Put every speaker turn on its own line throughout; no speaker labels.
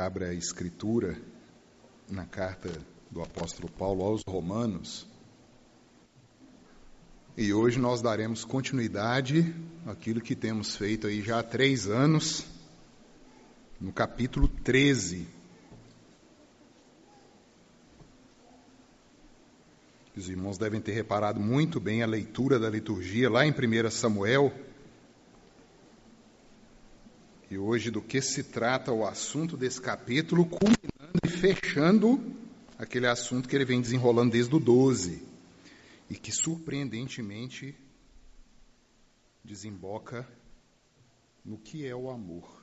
Abra a Escritura na carta do apóstolo Paulo aos Romanos. E hoje nós daremos continuidade àquilo que temos feito aí já há 3 anos, no capítulo 13. Os irmãos devem ter reparado muito bem a leitura da liturgia lá em 1 Samuel. E hoje do que se trata o assunto desse capítulo, culminando e fechando aquele assunto que ele vem desenrolando desde o 12, e que surpreendentemente desemboca no que é o amor.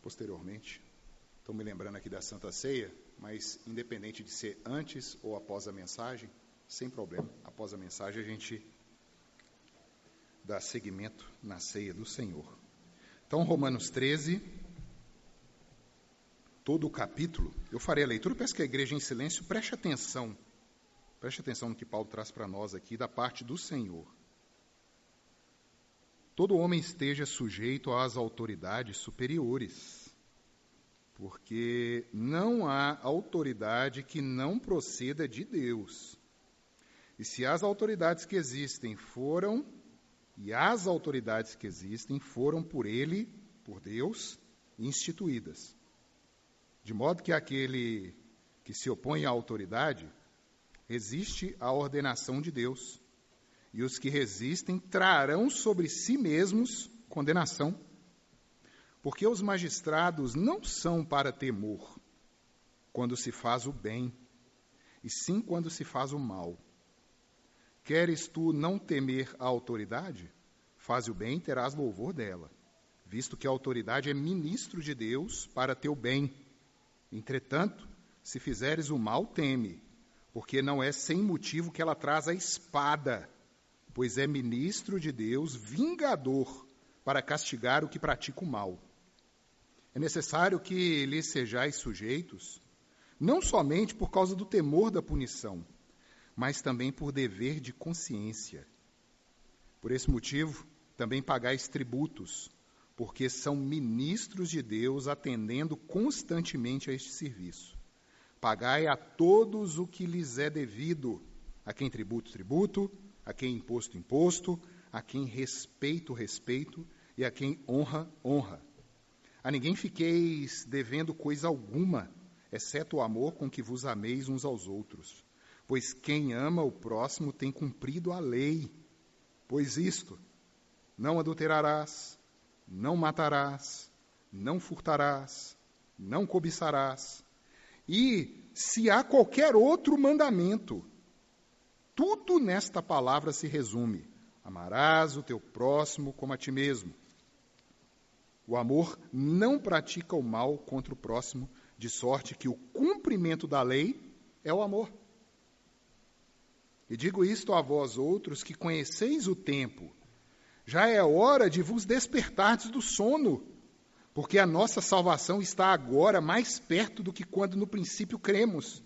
Posteriormente, estou me lembrando aqui da Santa Ceia, mas independente de ser antes ou após a mensagem, sem problema, após a mensagem a gente dá seguimento na ceia do Senhor. Então, Romanos 13, todo o capítulo, eu farei a leitura, peço que a igreja em silêncio preste atenção no que Paulo traz para nós aqui da parte do Senhor. Todo homem esteja sujeito às autoridades superiores, porque não há autoridade que não proceda de Deus. E se as autoridades que existem foram por ele, por Deus, instituídas. De modo que aquele que se opõe à autoridade resiste à ordenação de Deus. E os que resistem trarão sobre si mesmos condenação. Porque os magistrados não são para temor quando se faz o bem, e sim quando se faz o mal. Queres tu não temer a autoridade? Faze o bem e terás louvor dela, visto que a autoridade é ministro de Deus para teu bem. Entretanto, se fizeres o mal, teme, porque não é sem motivo que ela traz a espada, pois é ministro de Deus, vingador, para castigar o que pratica o mal. É necessário que lhes sejais sujeitos, não somente por causa do temor da punição, mas também por dever de consciência. Por esse motivo, também pagais tributos, porque são ministros de Deus atendendo constantemente a este serviço. Pagai a todos o que lhes é devido, a quem tributo, tributo, a quem imposto, imposto, a quem respeito, respeito, e a quem honra, honra. A ninguém fiqueis devendo coisa alguma, exceto o amor com que vos ameis uns aos outros. Pois quem ama o próximo tem cumprido a lei. Pois isto, não adulterarás, não matarás, não furtarás, não cobiçarás. E se há qualquer outro mandamento, tudo nesta palavra se resume: amarás o teu próximo como a ti mesmo. O amor não pratica o mal contra o próximo, de sorte que o cumprimento da lei é o amor. E digo isto a vós outros que conheceis o tempo. Já é hora de vos despertardes do sono, porque a nossa salvação está agora mais perto do que quando no princípio cremos.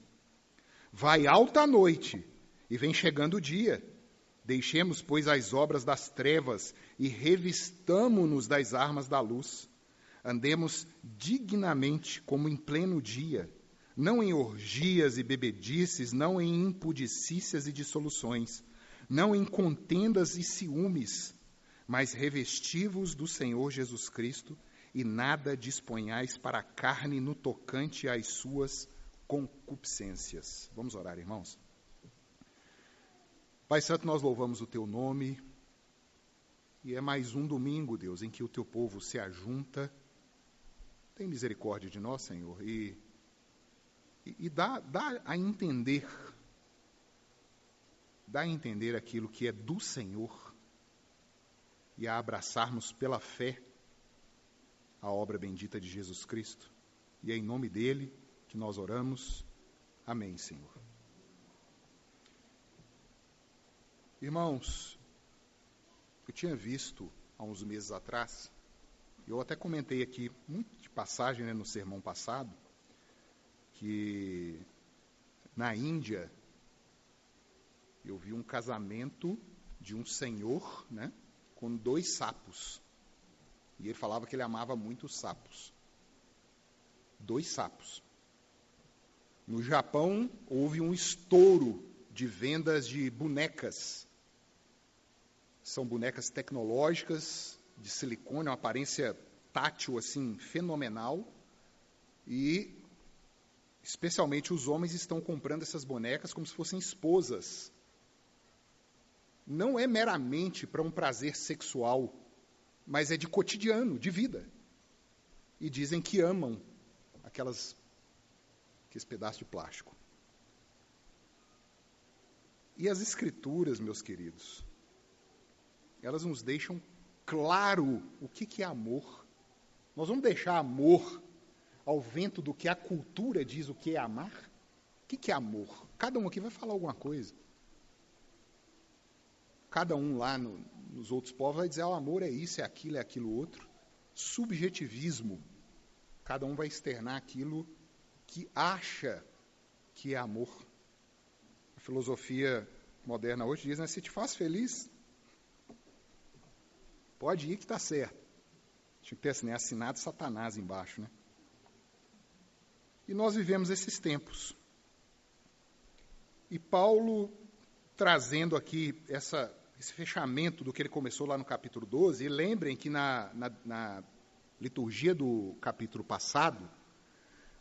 Vai alta a noite e vem chegando o dia. Deixemos, pois, as obras das trevas e revistamo-nos das armas da luz. Andemos dignamente como em pleno dia, não em orgias e bebedices, não em impudicícias e dissoluções, não em contendas e ciúmes, mas revesti-vos do Senhor Jesus Cristo e nada disponhais para a carne no tocante às suas concupiscências. Vamos orar, irmãos. Pai Santo, nós louvamos o Teu nome e é mais um domingo, Deus, em que o Teu povo se ajunta. Tem misericórdia de nós, Senhor, e dá a entender aquilo que é do Senhor e a abraçarmos pela fé a obra bendita de Jesus Cristo. E é em nome dele que nós oramos. Amém, Senhor. Irmãos, eu tinha visto há uns meses atrás, eu até comentei aqui, muito de passagem, no sermão passado, que na Índia eu vi um casamento de um senhor, com 2 sapos. E ele falava que ele amava muito os sapos. 2 sapos. No Japão, houve um estouro de vendas de bonecas. São bonecas tecnológicas, de silicone, uma aparência tátil assim, fenomenal. E, especialmente, os homens estão comprando essas bonecas como se fossem esposas. Não é meramente para um prazer sexual, mas é de cotidiano, de vida. E dizem que amam aqueles pedaços de plástico. E as Escrituras, meus queridos, elas nos deixam claro o que é amor. Nós vamos deixar amor ao vento do que a cultura diz o que é amar? O que é amor? Cada um aqui vai falar alguma coisa. Cada um lá nos outros povos vai dizer, o amor é isso, é aquilo outro. Subjetivismo. Cada um vai externar aquilo que acha que é amor. A filosofia moderna hoje diz, né, se te faz feliz, pode ir que está certo. Tinha que ter assim, né, assinado Satanás embaixo, né? E nós vivemos esses tempos. E Paulo, trazendo aqui esse fechamento do que ele começou lá no capítulo 12, e lembrem que na liturgia do capítulo passado,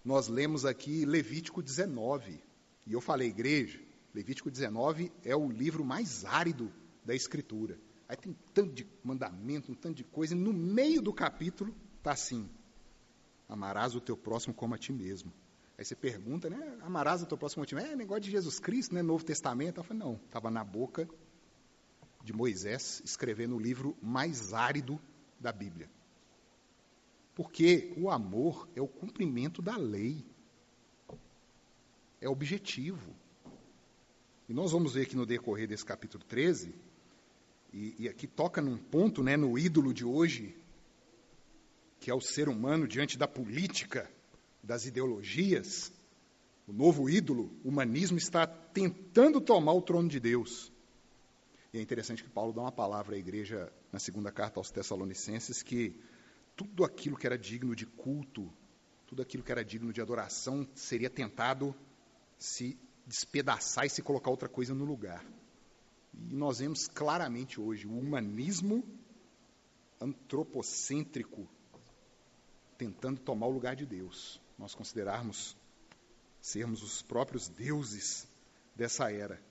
nós lemos aqui Levítico 19. E eu falei, igreja, Levítico 19 é o livro mais árido da Escritura. Aí tem um tanto de mandamento, um tanto de coisa, e no meio do capítulo está assim, amarás o teu próximo como a ti mesmo. Aí você pergunta, né, amarás o teu próximo como a ti mesmo? É negócio de Jesus Cristo, né, Novo Testamento? Eu falei, não, estava na boca de Moisés, escrevendo o livro mais árido da Bíblia. Porque o amor é o cumprimento da lei. É objetivo. E nós vamos ver aqui no decorrer desse capítulo 13, e aqui toca num ponto, né, no ídolo de hoje, que é o ser humano diante da política, das ideologias. O novo ídolo, o humanismo, está tentando tomar o trono de Deus. E é interessante que Paulo dá uma palavra à igreja na segunda carta aos Tessalonicenses, que tudo aquilo que era digno de culto, tudo aquilo que era digno de adoração, seria tentado se despedaçar e se colocar outra coisa no lugar. E nós vemos claramente hoje o humanismo antropocêntrico tentando tomar o lugar de Deus. Nós considerarmos sermos os próprios deuses dessa era.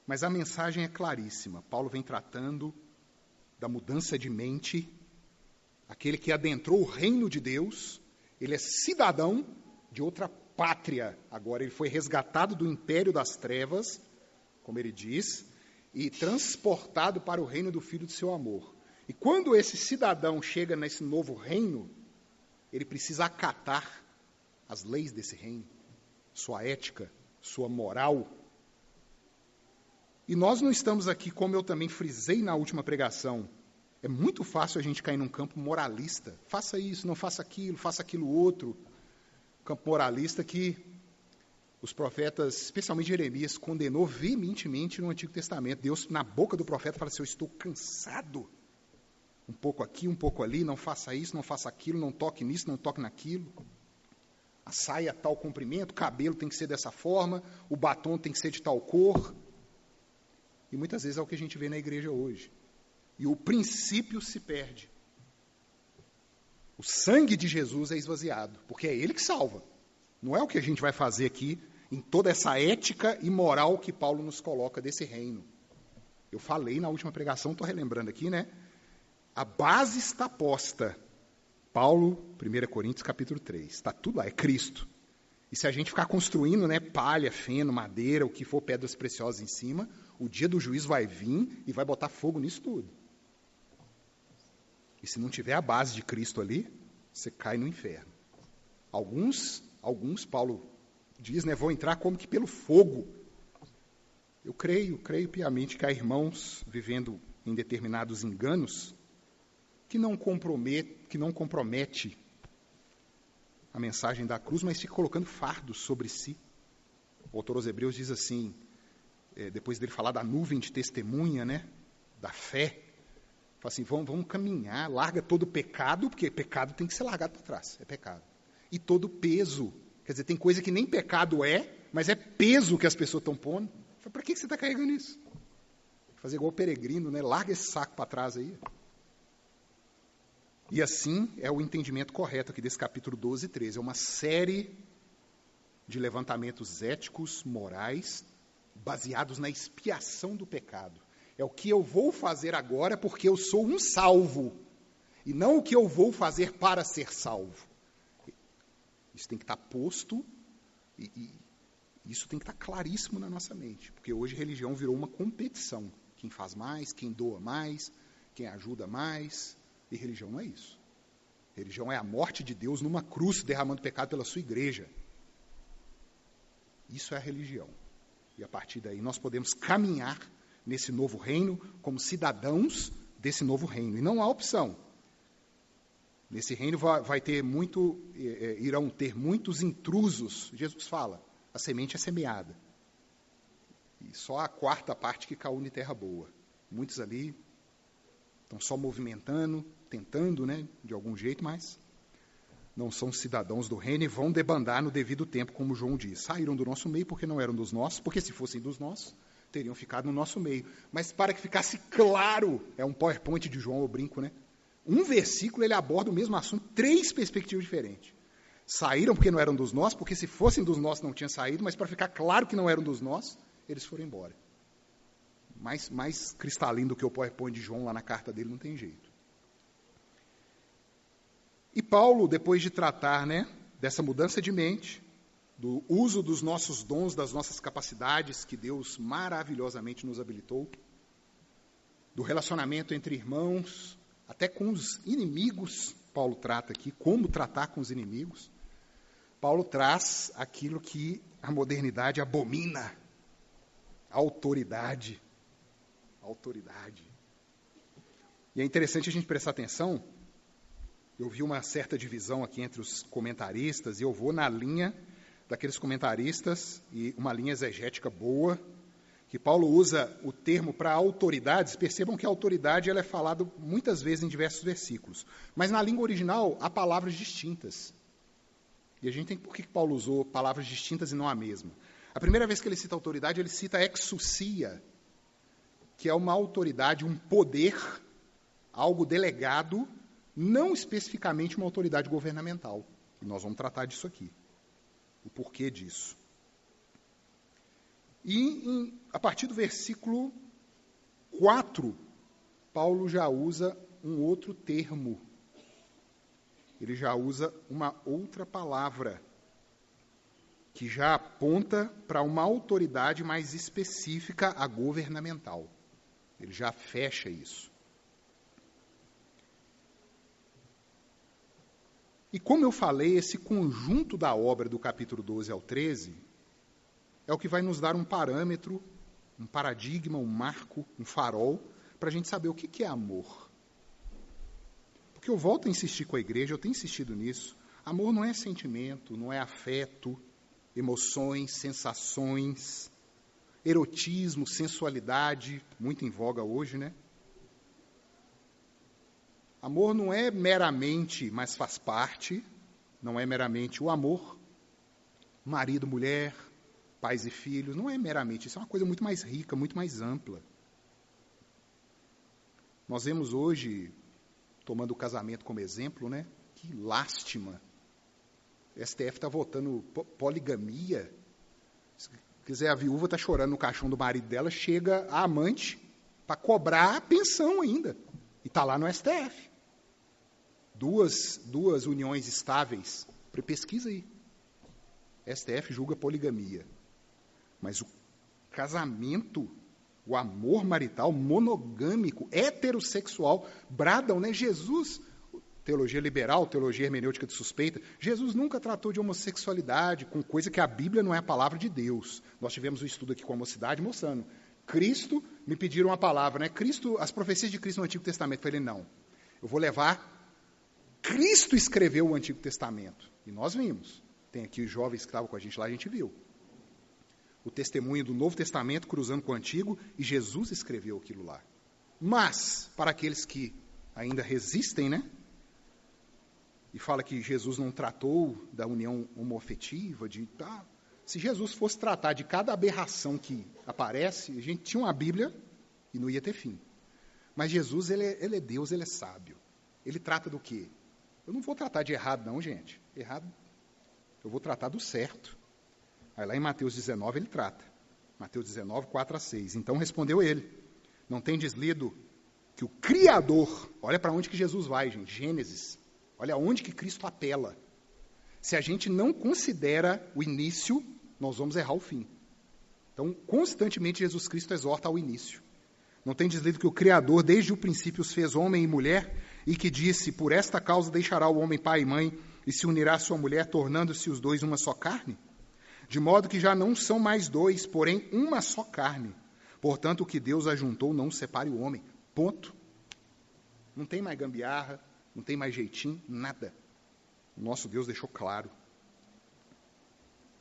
Mas a mensagem é claríssima. Paulo vem tratando da mudança de mente. Aquele que adentrou o reino de Deus, ele é cidadão de outra pátria. Agora ele foi resgatado do império das trevas, como ele diz, e transportado para o reino do Filho de seu amor. E quando esse cidadão chega nesse novo reino, ele precisa acatar as leis desse reino, sua ética, sua moral. E nós não estamos aqui, como eu também frisei na última pregação, é muito fácil a gente cair num campo moralista. Faça isso, não faça aquilo outro. Campo moralista que os profetas, especialmente Jeremias, condenou veementemente no Antigo Testamento. Deus, na boca do profeta, fala assim, eu estou cansado. Um pouco aqui, um pouco ali, não faça isso, não faça aquilo, não toque nisso, não toque naquilo. A saia tal comprimento, o cabelo tem que ser dessa forma, o batom tem que ser de tal cor. E muitas vezes é o que a gente vê na igreja hoje. E o princípio se perde. O sangue de Jesus é esvaziado, porque é Ele que salva. Não é o que a gente vai fazer aqui em toda essa ética e moral que Paulo nos coloca desse reino. Eu falei na última pregação, estou relembrando aqui, né? A base está posta. Paulo, 1 Coríntios, capítulo 3. Está tudo lá, é Cristo. E se a gente ficar construindo, né, palha, feno, madeira, o que for, pedras preciosas em cima, o dia do juízo vai vir e vai botar fogo nisso tudo. E se não tiver a base de Cristo ali, você cai no inferno. Alguns, Paulo diz, né, vão entrar como que pelo fogo. Eu creio piamente que há irmãos vivendo em determinados enganos que não compromete a mensagem da cruz, mas fica colocando fardos sobre si. O autor aos Hebreus diz assim, depois dele falar da nuvem de testemunha, né, da fé, Fala assim, vamos caminhar, larga todo o pecado, porque pecado tem que ser largado para trás, é pecado. E todo peso, quer dizer, tem coisa que nem pecado é, mas é peso que as pessoas estão pondo. Para que você está carregando isso? Fazer igual o peregrino, né? Larga esse saco para trás aí. E assim é o entendimento correto aqui desse capítulo 12 e 13. É uma série de levantamentos éticos, morais, baseados na expiação do pecado. É o que eu vou fazer agora porque eu sou um salvo, e não o que eu vou fazer para ser salvo. Isso tem que estar posto, e isso tem que estar claríssimo na nossa mente, porque hoje religião virou uma competição. Quem faz mais, quem doa mais, quem ajuda mais, e religião não é isso. Religião é a morte de Deus numa cruz, derramando pecado pela sua igreja. Isso é a religião. E a partir daí nós podemos caminhar nesse novo reino como cidadãos desse novo reino. E não há opção. Nesse reino irão ter muitos intrusos. Jesus fala, a semente é semeada. E só a quarta parte que caiu em terra boa. Muitos ali estão só movimentando, tentando, né, de algum jeito, mas não são cidadãos do reino e vão debandar no devido tempo, como João diz. Saíram do nosso meio porque não eram dos nossos, porque se fossem dos nossos, teriam ficado no nosso meio. Mas para que ficasse claro, é um PowerPoint de João, eu brinco, né? Um versículo, ele aborda o mesmo assunto, 3 perspectivas diferentes. Saíram porque não eram dos nossos, porque se fossem dos nossos não tinham saído, mas para ficar claro que não eram dos nossos, eles foram embora. Mais cristalino do que o PowerPoint de João lá na carta dele, não tem jeito. E Paulo, depois de tratar, né, dessa mudança de mente, do uso dos nossos dons, das nossas capacidades que Deus maravilhosamente nos habilitou, do relacionamento entre irmãos, até com os inimigos, Paulo trata aqui, como tratar com os inimigos. Paulo traz aquilo que a modernidade abomina, a autoridade. Autoridade. E é interessante a gente prestar atenção. Eu vi uma certa divisão aqui entre os comentaristas, e eu vou na linha daqueles comentaristas, e uma linha exegética boa, que Paulo usa o termo para autoridades. Percebam que a autoridade ela é falada muitas vezes em diversos versículos, mas na língua original há palavras distintas. E a gente tem por que Paulo usou palavras distintas e não a mesma. A primeira vez que ele cita autoridade, ele cita exousia, que é uma autoridade, um poder, algo delegado, não especificamente uma autoridade governamental. E nós vamos tratar disso aqui. O porquê disso. E a partir do versículo 4, Paulo já usa um outro termo. Ele já usa uma outra palavra, que já aponta para uma autoridade mais específica, a governamental. Ele já fecha isso. E como eu falei, esse conjunto da obra do capítulo 12 ao 13 é o que vai nos dar um parâmetro, um paradigma, um marco, um farol, para a gente saber o que é amor. Porque eu volto a insistir com a igreja, eu tenho insistido nisso. Amor não é sentimento, não é afeto, emoções, sensações, erotismo, sensualidade, muito em voga hoje, né? Amor não é meramente, mas faz parte, não é meramente o amor, marido, mulher, pais e filhos, não é meramente, isso é uma coisa muito mais rica, muito mais ampla. Nós vemos hoje, tomando o casamento como exemplo, né? Que lástima. O STF está votando poligamia. Se quiser, a viúva está chorando no caixão do marido dela, chega a amante para cobrar a pensão ainda. E está lá no STF. Duas uniões estáveis. Pesquisa aí. STF julga poligamia. Mas o casamento, o amor marital, monogâmico, heterossexual, bradam, né? Jesus, teologia liberal, teologia hermenêutica de suspeita, Jesus nunca tratou de homossexualidade com coisa que a Bíblia não é a palavra de Deus. Nós tivemos um estudo aqui com a mocidade mostrando. Cristo, me pediram uma palavra, né? Cristo, as profecias de Cristo no Antigo Testamento. Eu falei, não, eu vou levar. Cristo escreveu o Antigo Testamento. E nós vimos. Tem aqui os jovens que estavam com a gente lá, a gente viu. O testemunho do Novo Testamento cruzando com o Antigo, e Jesus escreveu aquilo lá. Mas, para aqueles que ainda resistem, né? E fala que Jesus não tratou da união homoafetiva, se Jesus fosse tratar de cada aberração que aparece, a gente tinha uma Bíblia e não ia ter fim. Mas Jesus, ele é Deus, ele é sábio. Ele trata do quê? Eu não vou tratar de errado, não, gente. Errado, eu vou tratar do certo. Aí lá em Mateus 19 ele trata. Mateus 19, 4-6. Então respondeu ele: não tendes lido que o Criador, olha para onde que Jesus vai, gente, Gênesis, olha onde que Cristo apela. Se a gente não considera o início, nós vamos errar o fim. Então, constantemente Jesus Cristo exorta ao início. Não tendes lido que o Criador, desde o princípio, os fez homem e mulher, e que disse, por esta causa deixará o homem pai e mãe, e se unirá à sua mulher, tornando-se os dois uma só carne? De modo que já não são mais dois, porém uma só carne. Portanto, o que Deus ajuntou, não separe o homem. Ponto. Não tem mais gambiarra, não tem mais jeitinho, nada. O nosso Deus deixou claro.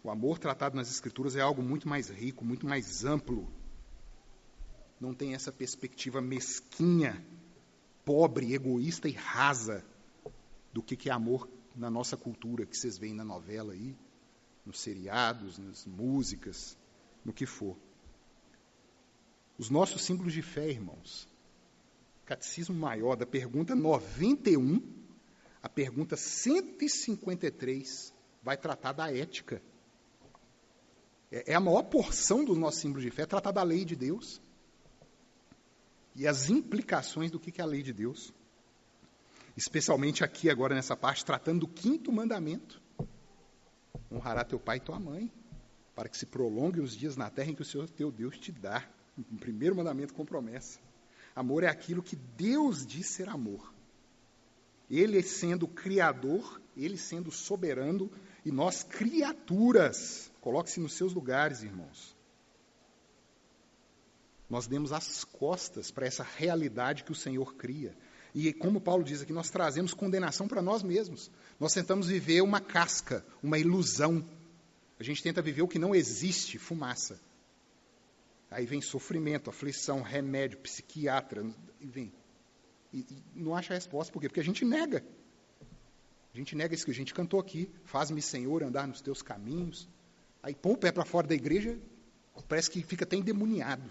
O amor tratado nas Escrituras é algo muito mais rico, muito mais amplo. Não tem essa perspectiva mesquinha, pobre, egoísta e rasa do que é amor na nossa cultura, que vocês veem na novela aí, nos seriados, nas músicas, no que for. Os nossos símbolos de fé, irmãos, Catecismo Maior, da pergunta 91, a pergunta 153, vai tratar da ética. É a maior porção dos nossos símbolos de fé, tratar da lei de Deus. E as implicações do que é a lei de Deus. Especialmente aqui agora nessa parte, tratando do 5º mandamento. Honrará teu pai e tua mãe, para que se prolonguem os dias na terra em que o Senhor teu Deus te dá. O primeiro mandamento com promessa. Amor é aquilo que Deus diz ser amor. Ele sendo criador, ele sendo soberano, e nós criaturas. Coloque-se nos seus lugares, irmãos. Nós demos as costas para essa realidade que o Senhor cria. E como Paulo diz aqui, nós trazemos condenação para nós mesmos. Nós tentamos viver uma casca, uma ilusão. A gente tenta viver o que não existe, fumaça. Aí vem sofrimento, aflição, remédio, psiquiatra, e vem. E não acha a resposta, por quê? Porque a gente nega. A gente nega isso que a gente cantou aqui. Faz-me, Senhor, andar nos teus caminhos. Aí põe o pé para fora da igreja, parece que fica até endemoniado.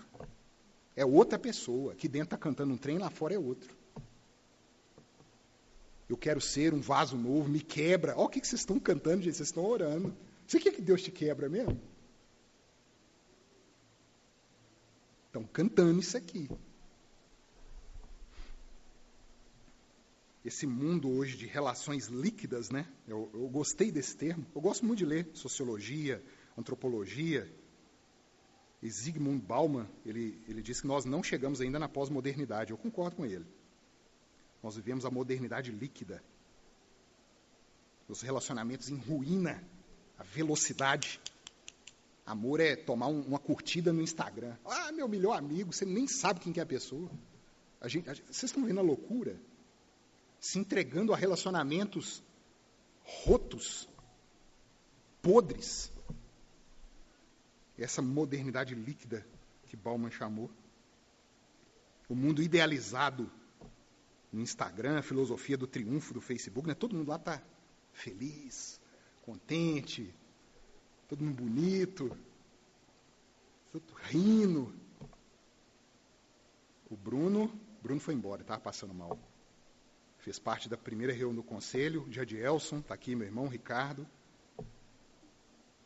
É outra pessoa. Aqui dentro está cantando um trem, lá fora é outro. Eu quero ser um vaso novo, me quebra. Olha o que vocês estão cantando, gente, vocês estão orando. Você quer que Deus te quebra mesmo? Estão cantando isso aqui. Esse mundo hoje de relações líquidas, né? Eu gostei desse termo. Eu gosto muito de ler sociologia, antropologia. E Zygmunt Bauman, ele diz que nós não chegamos ainda na pós-modernidade. Eu concordo com ele. Nós vivemos a modernidade líquida. Os relacionamentos em ruína. A velocidade. Amor é tomar uma curtida no Instagram. Ah, meu melhor amigo, você nem sabe quem que é a pessoa. Vocês estão vendo a loucura? Se entregando a relacionamentos rotos, podres. Essa modernidade líquida que Bauman chamou. O mundo idealizado no Instagram, a filosofia do triunfo do Facebook, né? Todo mundo lá está feliz, contente, todo mundo bonito, todo rindo. O Bruno foi embora, estava passando mal. Fez parte da primeira reunião do conselho. Jadielson, está aqui meu irmão, Ricardo.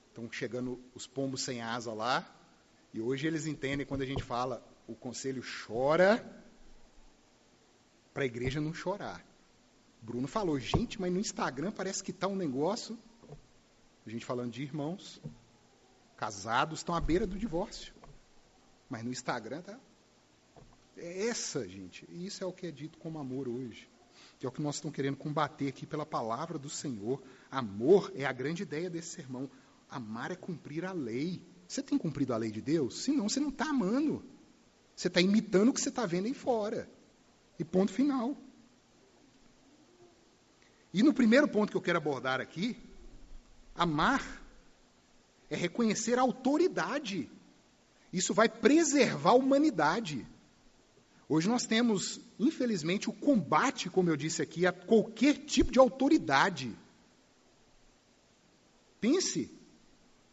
Estão chegando os pombos sem asa lá. E hoje eles entendem quando a gente fala, o conselho chora, para a igreja não chorar. Bruno falou, gente, mas no Instagram parece que está um negócio. A gente falando de irmãos, casados, estão à beira do divórcio. Mas no Instagram está... É essa, gente. E isso é o que é dito como amor hoje. Que é o que nós estamos querendo combater aqui pela palavra do Senhor. Amor é a grande ideia desse sermão. Amar é cumprir a lei. Você tem cumprido a lei de Deus? Senão você não está amando. Você está imitando o que você está vendo aí fora. E ponto final. E no primeiro ponto que eu quero abordar aqui, amar é reconhecer a autoridade. Isso vai preservar a humanidade. Hoje nós temos, infelizmente, o combate, como eu disse aqui, a qualquer tipo de autoridade. Pense,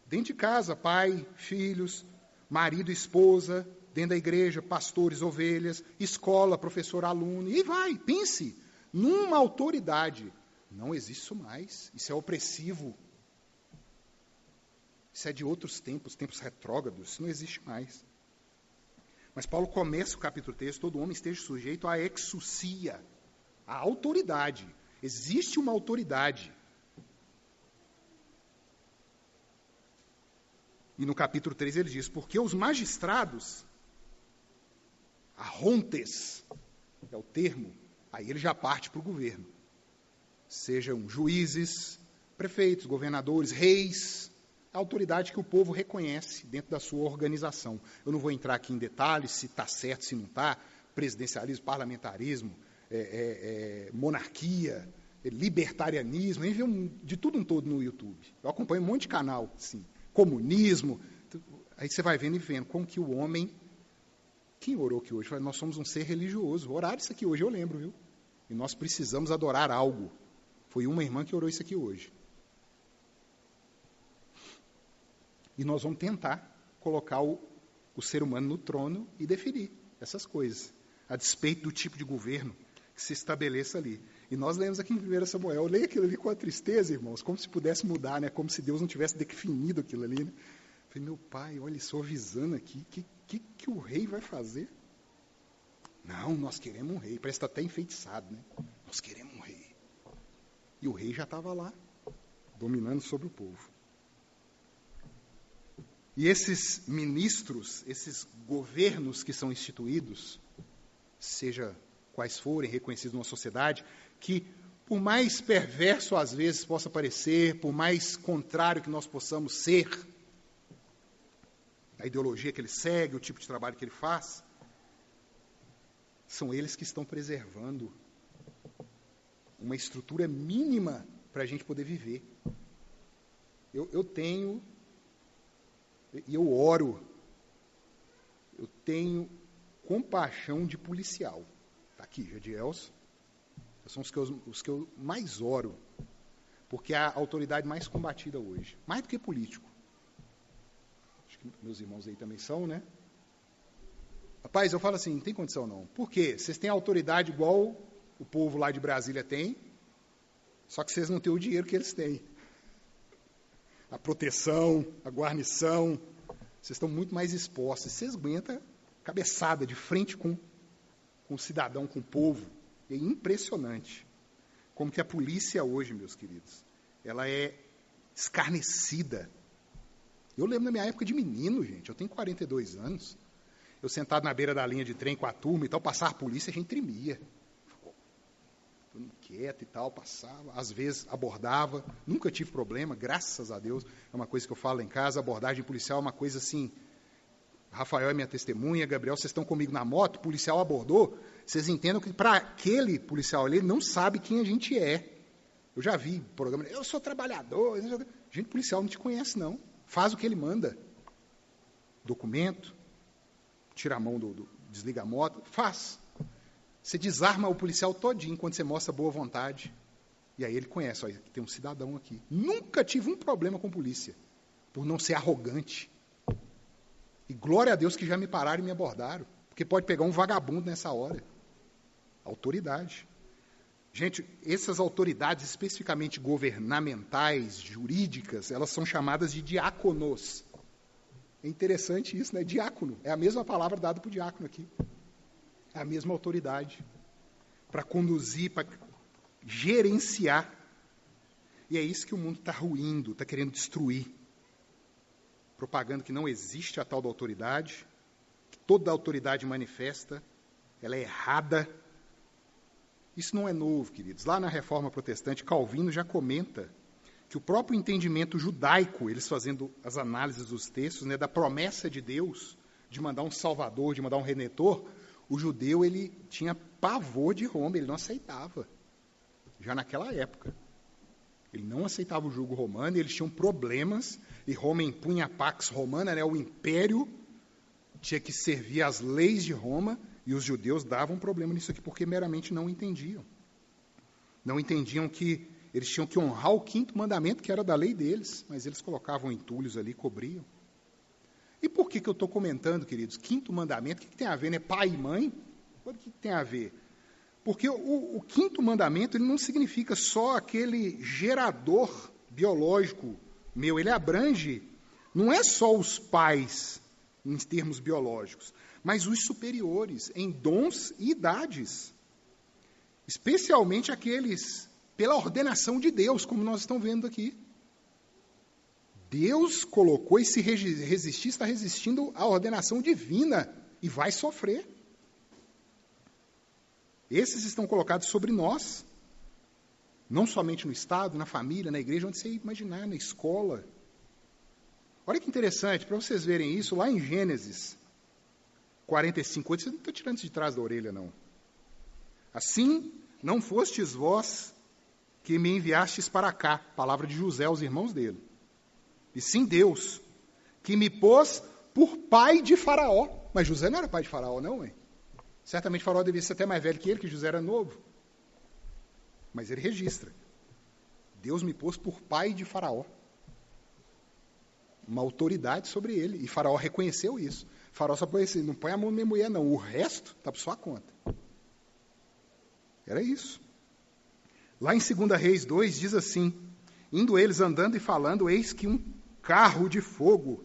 dentro de casa, pai, filhos, marido, esposa, dentro da igreja, pastores, ovelhas, escola, professor, aluno, e vai, pense, numa autoridade. Não existe isso mais, isso é opressivo. Isso é de outros tempos, tempos retrógrados, isso não existe mais. Mas Paulo começa o capítulo 3, todo homem esteja sujeito à exousia, à autoridade. Existe uma autoridade. E no capítulo 3 ele diz, porque os magistrados, arrontes, é o termo, aí ele já parte para o governo. Sejam juízes, prefeitos, governadores, reis, a autoridade que o povo reconhece dentro da sua organização. Eu não vou entrar aqui em detalhes, se está certo, se não está, presidencialismo, parlamentarismo, monarquia, libertarianismo, a gente vê de tudo um todo no YouTube. Eu acompanho um monte de canal, assim, comunismo, aí você vai vendo e vendo como que o homem... Quem orou aqui hoje? Nós somos um ser religioso. Oraram isso aqui hoje, eu lembro, viu? E nós precisamos adorar algo. Foi uma irmã que orou isso aqui hoje. E nós vamos tentar colocar o ser humano no trono e definir essas coisas, a despeito do tipo de governo que se estabeleça ali. E nós lemos aqui em 1 Samuel, eu leio aquilo ali com a tristeza, irmãos, como se pudesse mudar, né? Como se Deus não tivesse definido aquilo ali. Né? Eu falei, meu pai, olha, estou avisando aqui, que o rei vai fazer? Não, nós queremos um rei, parece que está até enfeitiçado, né? Nós queremos um rei. E o rei já estava lá, dominando sobre o povo. E esses ministros, esses governos que são instituídos, seja quais forem reconhecidos numa sociedade, que por mais perverso às vezes possa parecer, por mais contrário que nós possamos ser, a ideologia que ele segue, o tipo de trabalho que ele faz, são eles que estão preservando uma estrutura mínima para a gente poder viver. Eu tenho... E eu oro, eu tenho compaixão de policial. Está aqui, Jadielson. São os que eu mais oro, porque é a autoridade mais combatida hoje. Mais do que político. Acho que meus irmãos aí também são, né? Rapaz, eu falo assim, não tem condição não. Por quê? Vocês têm autoridade igual o povo lá de Brasília tem, só que vocês não têm o dinheiro que eles têm. A proteção, a guarnição, vocês estão muito mais expostos. Vocês aguentam cabeçada de frente com o cidadão, com o povo. É impressionante como que a polícia hoje, meus queridos, ela é escarnecida. Eu lembro na minha época de menino, gente, eu tenho 42 anos, eu sentado na beira da linha de trem com a turma e tal, passava a polícia, a gente tremia. Quieto e tal, passava, às vezes abordava, nunca tive problema, graças a Deus, é uma coisa que eu falo em casa, abordagem policial é uma coisa assim, Rafael é minha testemunha, Gabriel, vocês estão comigo na moto, o policial abordou, vocês entendam que para aquele policial ali, ele não sabe quem a gente é. Eu já vi programa, eu sou trabalhador, gente, policial não te conhece não, faz o que ele manda, documento, tira a mão, desliga a moto, faz. Você desarma o policial todinho quando você mostra boa vontade. E aí ele conhece, olha, tem um cidadão aqui. Nunca tive um problema com polícia, por não ser arrogante. E glória a Deus que já me pararam e me abordaram. Porque pode pegar um vagabundo nessa hora. Autoridade. Gente, essas autoridades especificamente governamentais, jurídicas, elas são chamadas de diáconos. É interessante isso, né? Diácono. É a mesma palavra dada para o diácono aqui. É a mesma autoridade para conduzir, para gerenciar. E é isso que o mundo está ruindo, está querendo destruir. Propagando que não existe a tal da autoridade, que toda autoridade manifesta, ela é errada. Isso não é novo, queridos. Lá na Reforma Protestante, Calvino já comenta que o próprio entendimento judaico, eles fazendo as análises dos textos, né, da promessa de Deus, de mandar um Salvador, de mandar um Redentor, o judeu, ele tinha pavor de Roma, ele não aceitava, já naquela época. Ele não aceitava o jugo romano, e eles tinham problemas, e Roma impunha a Pax Romana, né, o império tinha que servir às leis de Roma, E os judeus davam problema nisso aqui porque meramente não entendiam. Não entendiam que eles tinham que honrar o quinto mandamento, que era da lei deles, mas eles colocavam entulhos ali, cobriam. E por que eu estou comentando, queridos? Quinto mandamento, o que tem a ver, né? Pai e mãe? O que tem a ver? Porque o quinto mandamento ele não significa só aquele gerador biológico meu, ele abrange, não é só os pais, em termos biológicos, mas os superiores, em dons e idades. Especialmente aqueles pela ordenação de Deus, como nós estamos vendo aqui. Deus colocou e se resistir, está resistindo à ordenação divina e vai sofrer. Esses estão colocados sobre nós, não somente no Estado, na família, na igreja, onde você imaginar, na escola. Olha que interessante, para vocês verem isso, lá em Gênesis 45, vocês não estão tirando isso de trás da orelha, não. Assim, não fostes vós que me enviastes para cá, palavra de José aos irmãos dele, e sim Deus, que me pôs por pai de Faraó. Mas José não era pai de Faraó, não, hein? Certamente Faraó devia ser até mais velho que ele, que José era novo. Mas ele registra. Deus me pôs por pai de Faraó. Uma autoridade sobre ele. E Faraó reconheceu isso. Faraó só põe assim, não põe a mão na minha mulher, não. O resto está por sua conta. Era isso. Lá em 2 Reis 2 diz assim, indo eles andando e falando, eis que um carro de fogo,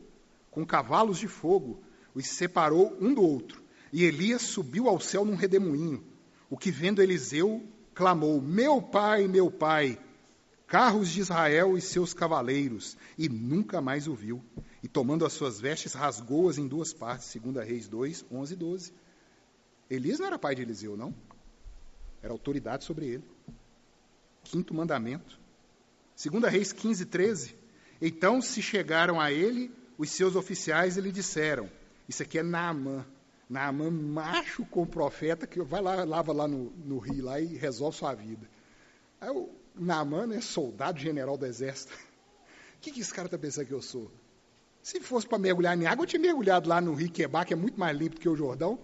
com cavalos de fogo, os separou um do outro. E Elias subiu ao céu num redemoinho. O que vendo Eliseu, clamou, meu pai, carros de Israel e seus cavaleiros, e nunca mais o viu. E tomando as suas vestes, rasgou-as em duas partes, 2 Reis 2, 11 e 12. Elias não era pai de Eliseu, não. Era autoridade sobre ele. Quinto mandamento. 2 Reis 15, 13. Então se chegaram a ele os seus oficiais e lhe disseram, isso aqui é Naamã. Naamã, macho com o profeta, que vai lá, lava lá no rio lá e resolve sua vida. Aí o Naamã, né, soldado general do exército. O que esse cara está pensando que eu sou? Se fosse para mergulhar em água, eu tinha mergulhado lá no rio Quebar, que é muito mais limpo que o Jordão.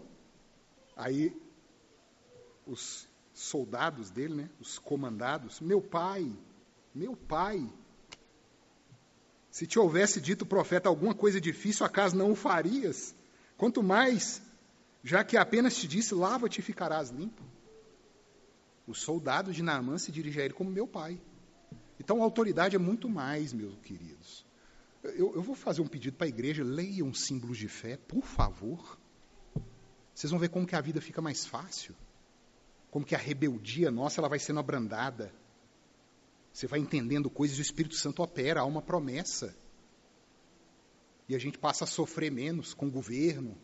Aí os soldados dele, né, os comandados, meu pai, se te houvesse dito o profeta alguma coisa difícil, acaso não o farias? Quanto mais, já que apenas te disse, lava-te e ficarás limpo. Os soldados de Naamã se dirigem a ele como meu pai. Então a autoridade é muito mais, meus queridos. Eu vou fazer um pedido para a igreja, leiam símbolos de fé, por favor. Vocês vão ver como que a vida fica mais fácil. Como que a rebeldia nossa ela vai sendo abrandada. Você vai entendendo coisas e o Espírito Santo opera, há uma promessa. E a gente passa a sofrer menos com o governo,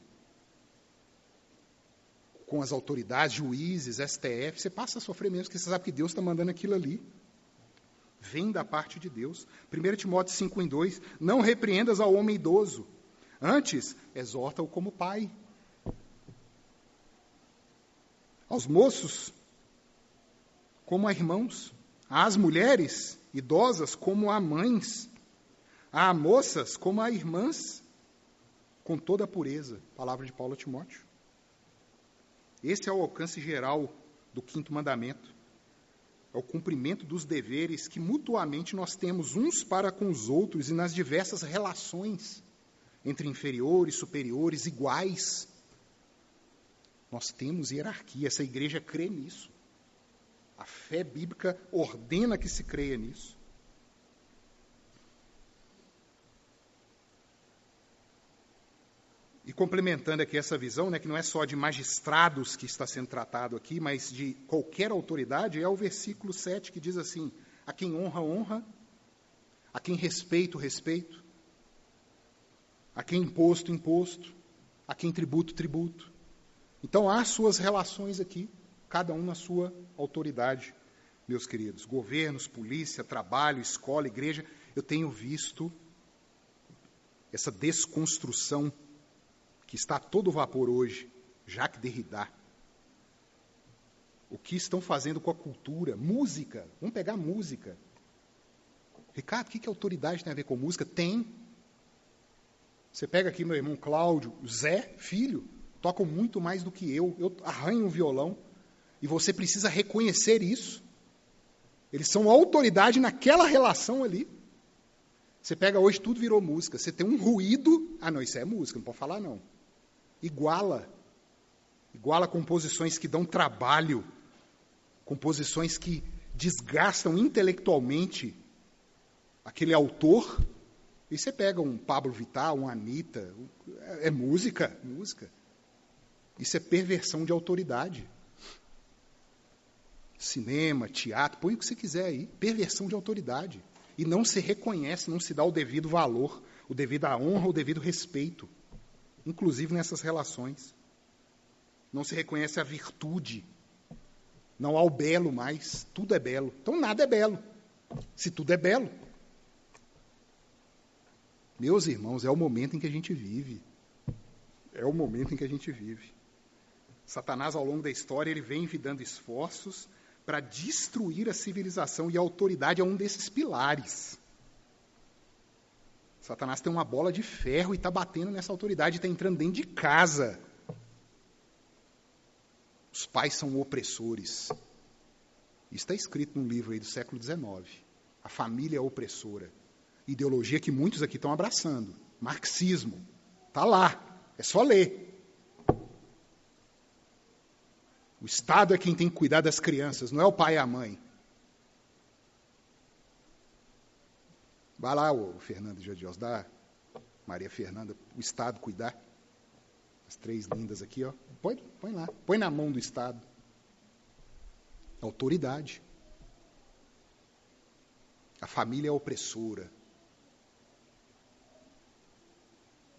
com as autoridades, juízes, STF. Você passa a sofrer menos, porque você sabe que Deus está mandando aquilo ali. Vem da parte de Deus. 1 Timóteo 5:2, não repreendas ao homem idoso. Antes, exorta-o como pai. Aos moços, como a irmãos. Às mulheres idosas, como a mães. A moças, como a irmãs, com toda a pureza. Palavra de Paulo a Timóteo. Esse é o alcance geral do quinto mandamento. É o cumprimento dos deveres que mutuamente nós temos uns para com os outros e nas diversas relações entre inferiores, superiores, iguais. Nós temos hierarquia, essa igreja crê nisso. A fé bíblica ordena que se creia nisso. E complementando aqui essa visão, né, que não é só de magistrados que está sendo tratado aqui, mas de qualquer autoridade, é o versículo 7 que diz assim, a quem honra, honra, a quem respeito, respeito, a quem imposto, imposto, a quem tributo, tributo. Então há suas relações aqui, cada um na sua autoridade, meus queridos. Governos, polícia, trabalho, escola, igreja, eu tenho visto essa desconstrução que está a todo vapor hoje, Jacques Derrida. O que estão fazendo com a cultura? Música. Vamos pegar música. Ricardo, o que autoridade tem a ver com música? Tem. Você pega aqui meu irmão Cláudio, Zé, filho, tocam muito mais do que eu arranho um violão, e você precisa reconhecer isso. Eles são autoridade naquela relação ali. Você pega hoje, tudo virou música. Você tem um ruído, não, isso é música, não pode falar não. Iguala composições que dão trabalho, composições que desgastam intelectualmente aquele autor, e você pega um Pablo Vittar, um Anitta, é música. Isso é perversão de autoridade. Cinema, teatro, põe o que você quiser aí, perversão de autoridade. E não se reconhece, não se dá o devido valor, o devido à honra, o devido respeito, inclusive nessas relações. Não se reconhece a virtude, não há o belo mais, tudo é belo. Então nada é belo, se tudo é belo. Meus irmãos, é o momento em que a gente vive. É o momento em que a gente vive. Satanás, ao longo da história, ele vem envidando esforços para destruir a civilização, e a autoridade é um desses pilares. Satanás tem uma bola de ferro e está batendo nessa autoridade, está entrando dentro de casa. Os pais são opressores. Isso está escrito num livro aí do século XIX. A família é opressora. Ideologia que muitos aqui estão abraçando. Marxismo. Está lá. É só ler. O Estado é quem tem que cuidar das crianças, não é o pai e a mãe. Vai lá, o Fernando de Dios, dá Maria Fernanda, o Estado cuidar. As três lindas aqui, ó. Põe lá, põe na mão do Estado. Autoridade. A família é opressora.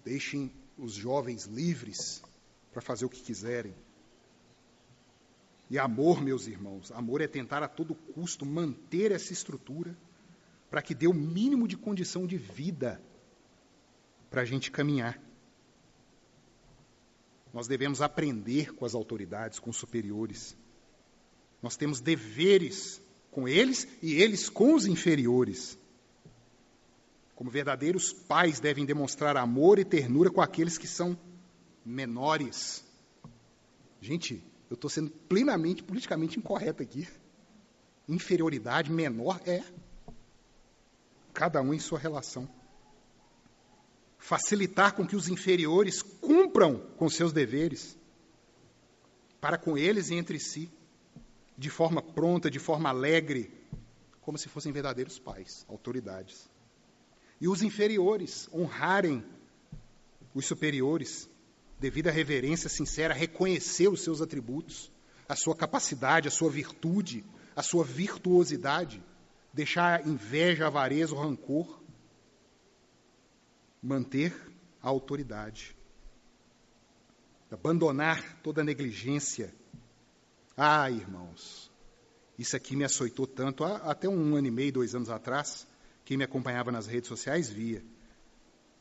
Deixem os jovens livres para fazer o que quiserem. E amor, meus irmãos, amor é tentar a todo custo manter essa estrutura para que dê o mínimo de condição de vida para a gente caminhar. Nós devemos aprender com as autoridades, com os superiores. Nós temos deveres com eles e eles com os inferiores. Como verdadeiros pais devem demonstrar amor e ternura com aqueles que são menores. Gente, eu estou sendo plenamente, politicamente incorreto aqui. Inferioridade, menor, cada um em sua relação. Facilitar com que os inferiores cumpram com seus deveres, para com eles e entre si, de forma pronta, de forma alegre, como se fossem verdadeiros pais, autoridades. E os inferiores honrarem os superiores, devido à reverência sincera, reconhecer os seus atributos, a sua capacidade, a sua virtude, a sua virtuosidade, deixar a inveja, a avareza, o rancor, manter a autoridade, abandonar toda a negligência. Irmãos, isso aqui me açoitou tanto, até 1 ano e meio, 2 anos atrás, quem me acompanhava nas redes sociais via.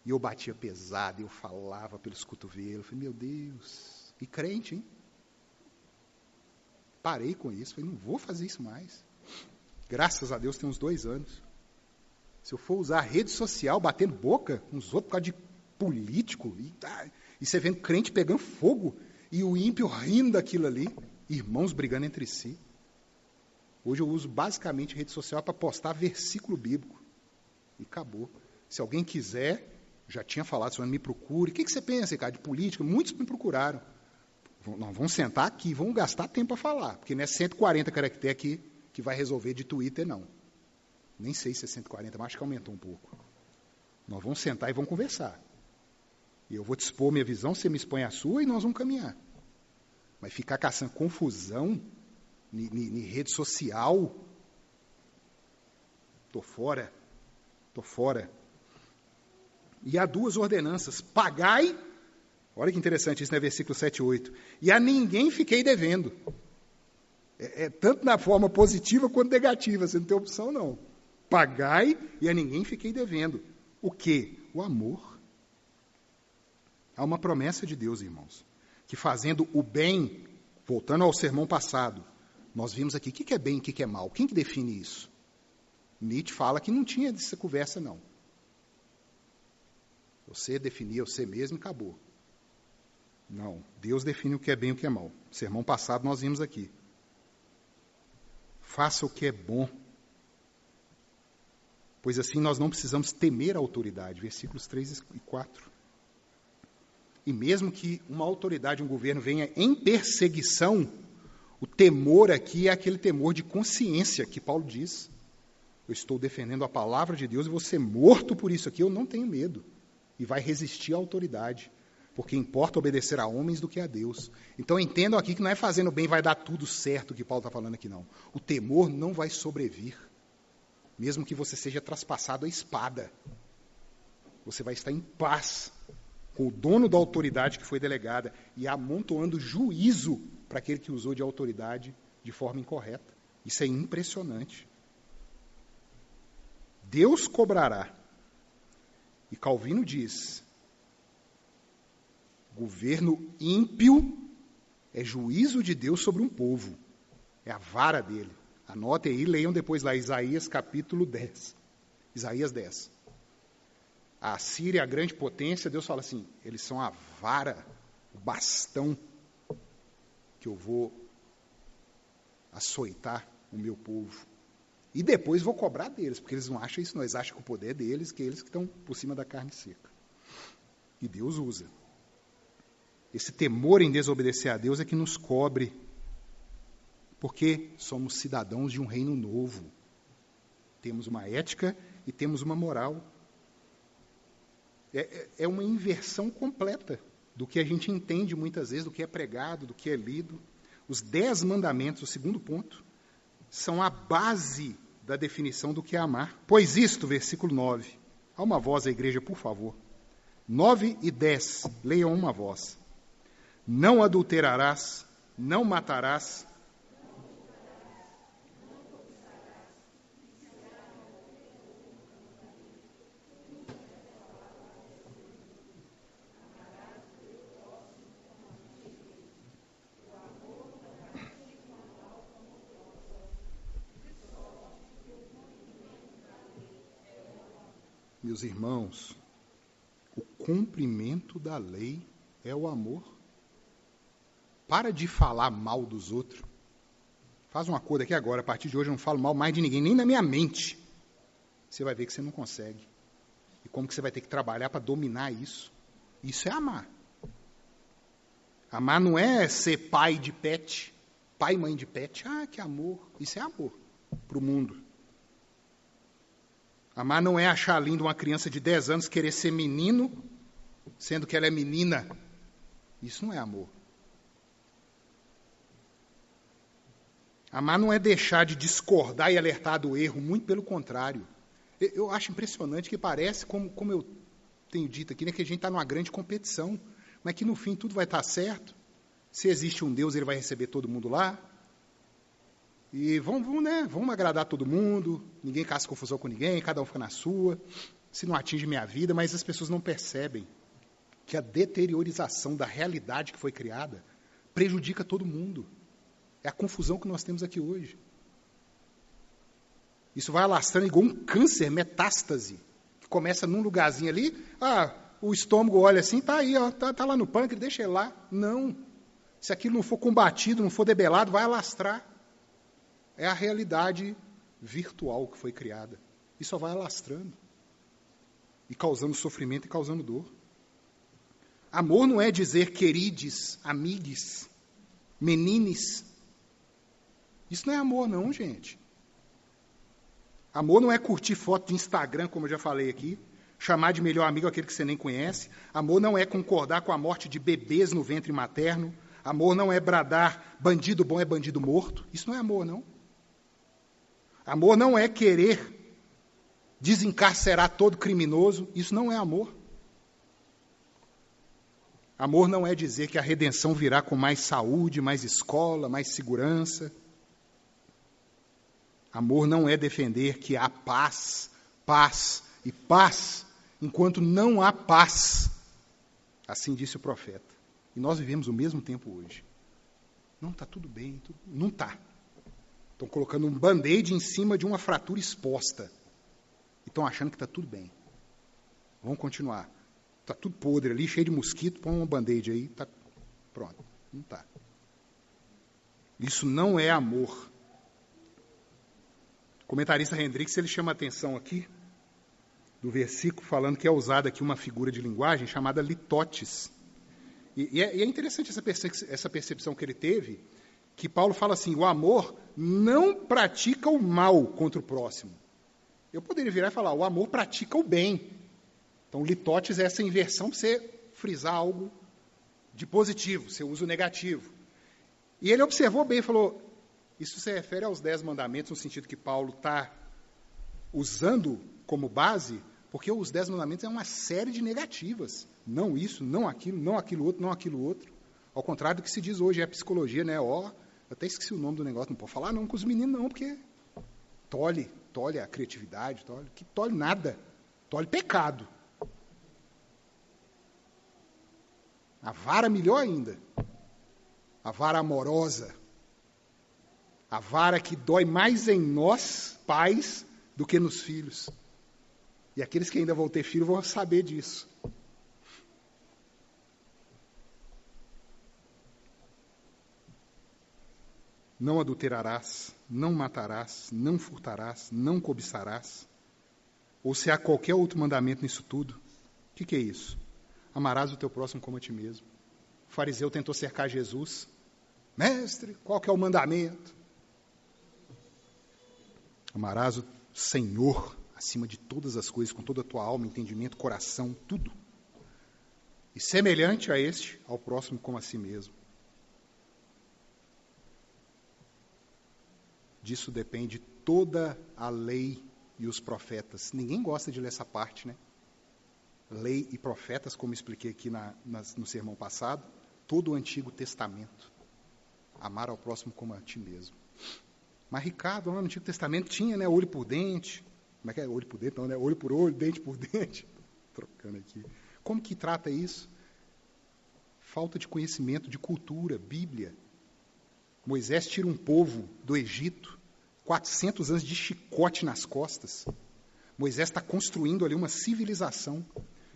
E eu batia pesado, eu falava pelos cotovelos. Eu falei, meu Deus, e crente, hein? Parei com isso, falei, não vou fazer isso mais. Graças a Deus tem uns 2 anos. Se eu for usar a rede social, batendo boca com os outros por causa de político, e você vendo crente pegando fogo, e o ímpio rindo daquilo ali, irmãos brigando entre si. Hoje eu uso basicamente rede social para postar versículo bíblico. E acabou. Se alguém quiser, já tinha falado, se me procure. O que você pensa, cara, de política? Muitos me procuraram. Nós vamos sentar aqui, vamos gastar tempo para falar, porque não é 140 caracteres aqui que vai resolver de Twitter, não. Nem sei se é 140, mas acho que aumentou um pouco. Nós vamos sentar e vamos conversar. E eu vou te expor minha visão, você me expõe a sua e nós vamos caminhar. Mas ficar caçando confusão em rede social, estou fora. E há 2 ordenanças. Pagai, olha que interessante, isso não é versículo 7 e 8. E a ninguém fiquei devendo. Tanto na forma positiva quanto negativa, você não tem opção não. Pagai e a ninguém fiquei devendo. O quê? O amor. Há uma promessa de Deus, irmãos, que fazendo o bem, voltando ao sermão passado, nós vimos aqui o que é bem e o que é mal. Quem que define isso? Nietzsche fala que não tinha essa conversa, não. Você definia você mesmo e acabou. Não. Deus define o que é bem e o que é mal. Sermão passado nós vimos aqui. Faça o que é bom, pois assim nós não precisamos temer a autoridade. Versículos 3 e 4. E mesmo que uma autoridade, um governo venha em perseguição, o temor aqui é aquele temor de consciência que Paulo diz. Eu estou defendendo a palavra de Deus e vou ser morto por isso aqui, eu não tenho medo. E vai resistir à autoridade, porque importa obedecer a homens do que a Deus. Então entendam aqui que não é fazendo bem vai dar tudo certo o que Paulo está falando aqui, não. O temor não vai sobrevir, mesmo que você seja traspassado a espada. Você vai estar em paz com o dono da autoridade que foi delegada e amontoando juízo para aquele que usou de autoridade de forma incorreta. Isso é impressionante. Deus cobrará. E Calvino diz, governo ímpio é juízo de Deus sobre um povo. É a vara dele. Anotem aí, leiam depois lá, Isaías capítulo 10. Isaías 10. A Síria, a grande potência, Deus fala assim, eles são a vara, o bastão que eu vou açoitar o meu povo. E depois vou cobrar deles, porque eles não acham isso, não. Eles acham que o poder é deles, que eles que estão por cima da carne seca. E Deus usa. Esse temor em desobedecer a Deus é que nos cobre, porque somos cidadãos de um reino novo. Temos uma ética e temos uma moral. É uma inversão completa do que a gente entende muitas vezes, do que é pregado, do que é lido. Os 10 mandamentos, o segundo ponto, são a base da definição do que é amar. Pois isto, versículo 9. Há uma voz à igreja, por favor. 9 e 10, leiam uma voz. Não adulterarás, não matarás. Meus irmãos, o cumprimento da lei é o amor. Para de falar mal dos outros. Faz um acordo aqui agora, a partir de hoje eu não falo mal mais de ninguém, nem na minha mente. Você vai ver que você não consegue. E como que você vai ter que trabalhar para dominar isso? Isso é amar. Amar não é ser pai de pet, pai e mãe de pet. Ah, que amor. Isso é amor para o mundo. Amar não é achar lindo uma criança de 10 anos querer ser menino, sendo que ela é menina. Isso não é amor. Amar não é deixar de discordar e alertar do erro, muito pelo contrário. Eu acho impressionante que parece, como eu tenho dito aqui, né, que a gente está numa grande competição, mas que no fim tudo vai estar certo. Se existe um Deus, ele vai receber todo mundo lá. E vamos agradar todo mundo, ninguém caça confusão com ninguém, cada um fica na sua, se não atinge minha vida, mas as pessoas não percebem que a deteriorização da realidade que foi criada prejudica todo mundo. É a confusão que nós temos aqui hoje. Isso vai alastrando igual um câncer, metástase, que começa num lugarzinho ali, o estômago olha assim, tá aí, ó, tá lá no pâncreas, deixa ele lá. Não. Se aquilo não for combatido, não for debelado, vai alastrar. É a realidade virtual que foi criada. E só vai alastrando. E causando sofrimento e causando dor. Amor não é dizer querides, amigues, menines. Isso não é amor não, gente. Amor não é curtir foto de Instagram, como eu já falei aqui, chamar de melhor amigo aquele que você nem conhece. Amor não é concordar com a morte de bebês no ventre materno. Amor não é bradar, bandido bom é bandido morto. Isso não é amor, não. Amor não é querer desencarcerar todo criminoso. Isso não é amor. Amor não é dizer que a redenção virá com mais saúde, mais escola, mais segurança. Amor não é defender que há paz, paz e paz, enquanto não há paz. Assim disse o profeta. E nós vivemos o mesmo tempo hoje. Não, está tudo bem. Não está. Estão colocando um band-aid em cima de uma fratura exposta. E estão achando que está tudo bem. Vamos continuar. Está tudo podre ali, cheio de mosquito, põe um band-aid aí, está Pronto, não está. Isso não é amor. O comentarista Hendricks, ele chama a atenção aqui do versículo, falando que é usada aqui uma figura de linguagem chamada litotes. E é interessante essa percepção que ele teve, que Paulo fala assim, o amor não pratica o mal contra o próximo. Eu poderia virar e falar, o amor pratica o bem. Então, litotes é essa inversão para você frisar algo de positivo, seu uso negativo. E ele observou bem, falou, isso se refere aos 10 mandamentos, no sentido que Paulo está usando como base, porque os 10 mandamentos é uma série de negativas. Não isso, não aquilo outro, não aquilo outro. Ao contrário do que se diz hoje, é a psicologia, né? Eu até esqueci o nome do negócio, não pode falar não com os meninos não, porque tolhe a criatividade, que tolhe nada, tolhe pecado. A vara melhor ainda, a vara amorosa, a vara que dói mais em nós, pais, do que nos filhos. E aqueles que ainda vão ter filho vão saber disso. Não adulterarás, não matarás, não furtarás, não cobiçarás. Ou se há qualquer outro mandamento nisso tudo, o que é isso? Amarás o teu próximo como a ti mesmo. O fariseu tentou cercar Jesus. Mestre, qual que é o mandamento? Amarás o Senhor acima de todas as coisas, com toda a tua alma, entendimento, coração, tudo. E semelhante a este, ao próximo como a si mesmo. Disso depende toda a lei e os profetas. Ninguém gosta de ler essa parte, né? Lei e profetas, como expliquei aqui no sermão passado, todo o Antigo Testamento. Amar ao próximo como a ti mesmo. Mas Ricardo, lá no Antigo Testamento tinha, né, olho por dente. Como é que é? Olho por dente? Não, né? Olho por olho, dente por dente. Trocando aqui. Como que trata isso? Falta de conhecimento, de cultura, Bíblia. Moisés tira um povo do Egito, 400 anos de chicote nas costas. Moisés está construindo ali uma civilização.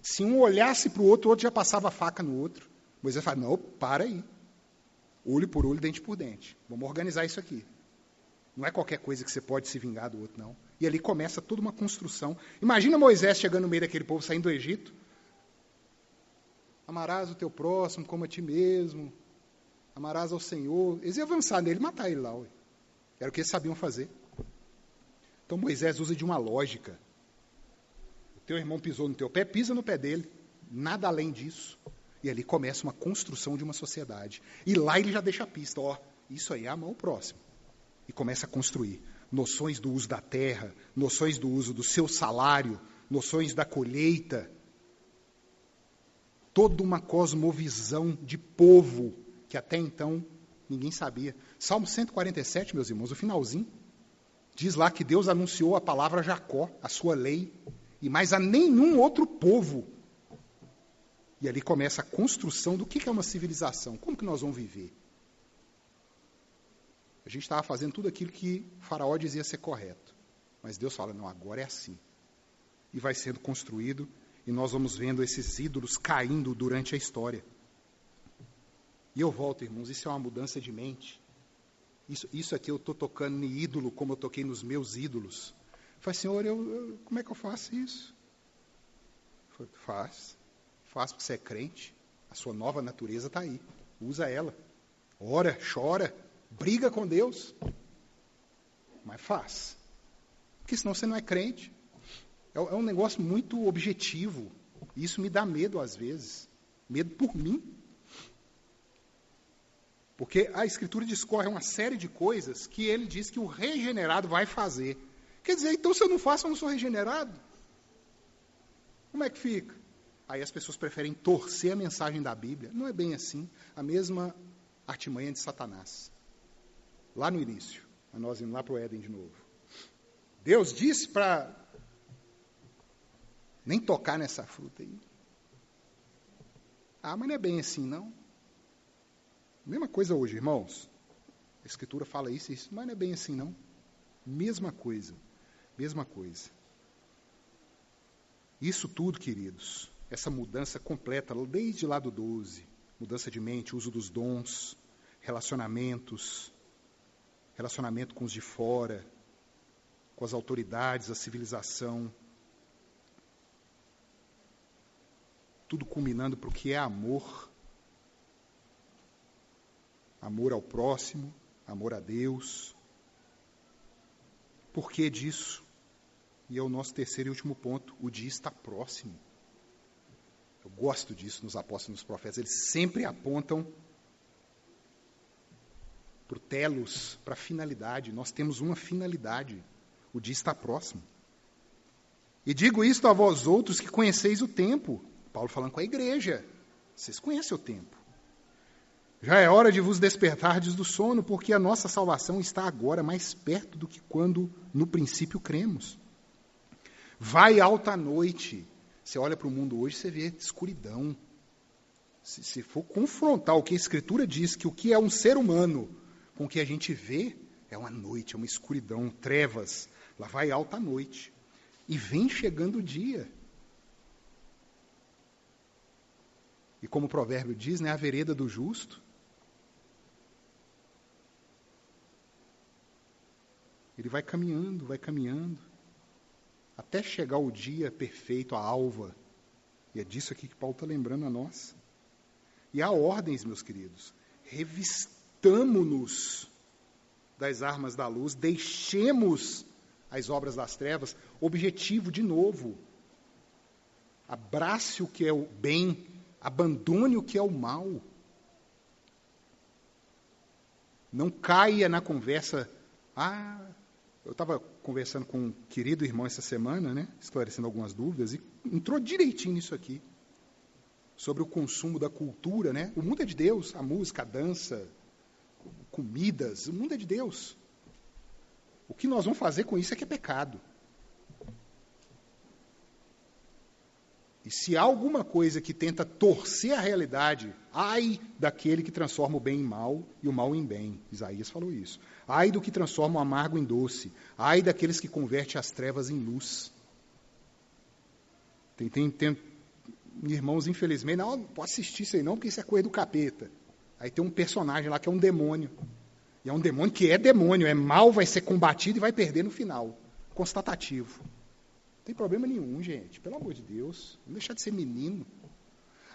Se um olhasse para o outro já passava a faca no outro. Moisés fala, não, para aí. Olho por olho, dente por dente. Vamos organizar isso aqui. Não é qualquer coisa que você pode se vingar do outro, não. E ali começa toda uma construção. Imagina Moisés chegando no meio daquele povo, saindo do Egito. Amarás o teu próximo como a ti mesmo. Amarás ao Senhor. Eles iam avançar nele e matar ele lá. Ué. Era o que eles sabiam fazer. Então Moisés usa de uma lógica. O teu irmão pisou no teu pé, pisa no pé dele. Nada além disso. E ali começa uma construção de uma sociedade. E lá ele já deixa a pista. Ó, isso aí é amar o próximo. E começa a construir noções do uso da terra, noções do uso do seu salário, noções da colheita. Toda uma cosmovisão de povo que até então ninguém sabia. Salmo 147, meus irmãos, o finalzinho, diz lá que Deus anunciou a palavra a Jacó, a sua lei, e mais a nenhum outro povo. E ali começa a construção do que é uma civilização, como que nós vamos viver. A gente estava fazendo tudo aquilo que Faraó dizia ser correto, mas Deus fala, não, agora é assim. E vai sendo construído, e nós vamos vendo esses ídolos caindo durante a história. E eu volto, irmãos, isso é uma mudança de mente. Isso aqui eu estou tocando em ídolo, como eu toquei nos meus ídolos. Eu falei, Senhor, como é que eu faço isso? Eu falei, faz porque você é crente, a sua nova natureza está aí, usa ela. Ora, chora, briga com Deus, mas faz. Porque senão você não é crente. É um negócio muito objetivo. E isso me dá medo às vezes. Medo por mim. Porque a Escritura discorre uma série de coisas que ele diz que o regenerado vai fazer. Quer dizer, então se eu não faço, eu não sou regenerado? Como é que fica? Aí as pessoas preferem torcer a mensagem da Bíblia. Não é bem assim. A mesma artimanha de Satanás. Lá no início. Nós indo lá para o Éden de novo. Deus disse para nem tocar nessa fruta aí. Ah, mas não é bem assim, não. Mesma coisa hoje, irmãos. A Escritura fala isso, mas não é bem assim, não. Mesma coisa. Mesma coisa. Isso tudo, queridos, essa mudança completa, desde lá do 12, mudança de mente, uso dos dons, relacionamentos, relacionamento com os de fora, com as autoridades, a civilização. Tudo culminando para o que é amor. Amor ao próximo, amor a Deus. Por que disso? E é o nosso terceiro e último ponto. O dia está próximo. Eu gosto disso nos apóstolos e nos profetas. Eles sempre apontam para o telos, para a finalidade. Nós temos uma finalidade. O dia está próximo. E digo isto a vós outros que conheceis o tempo. Paulo falando com a igreja. Vocês conhecem o tempo. Já é hora de vos despertardes do sono, porque a nossa salvação está agora mais perto do que quando no princípio cremos. Vai alta a noite. Você olha para o mundo hoje, você vê escuridão. Se for confrontar o que a Escritura diz, que o que é um ser humano com o que a gente vê, é uma noite, é uma escuridão, trevas. Lá vai alta a noite. E vem chegando o dia. E como o provérbio diz, né, a vereda do justo. Ele vai caminhando, até chegar o dia perfeito, a alva. E é disso aqui que Paulo está lembrando a nós. E há ordens, meus queridos. Revistamo-nos das armas da luz, deixemos as obras das trevas. Objetivo, de novo, abrace o que é o bem, abandone o que é o mal. Não caia na conversa. Eu estava conversando com um querido irmão essa semana, né, esclarecendo algumas dúvidas, e entrou direitinho nisso aqui, sobre o consumo da cultura. Né? O mundo é de Deus, a música, a dança, comidas, o mundo é de Deus. O que nós vamos fazer com isso é que é pecado. E se há alguma coisa que tenta torcer a realidade, ai daquele que transforma o bem em mal e o mal em bem. Isaías falou isso. Ai do que transforma o amargo em doce. Ai daqueles que convertem as trevas em luz. Tem irmãos, infelizmente, não posso assistir isso aí não, porque isso é coisa do capeta. Aí tem um personagem lá que é um demônio. E é um demônio que é demônio, é mal, vai ser combatido e vai perder no final. Constatativo. Não tem problema nenhum, gente. Pelo amor de Deus. Não deixar de ser menino.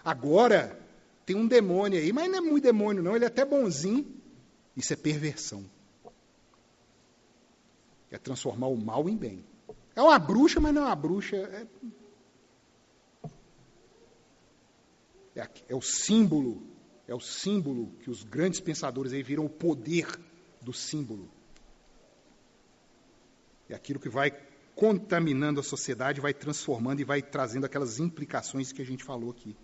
Agora, tem um demônio aí, mas não é muito demônio, não. Ele é até bonzinho. Isso é perversão. É transformar o mal em bem. É uma bruxa, mas não é uma bruxa. É o símbolo. É o símbolo que os grandes pensadores aí viram o poder do símbolo. É aquilo que vai contaminando a sociedade, vai transformando e vai trazendo aquelas implicações que a gente falou aqui.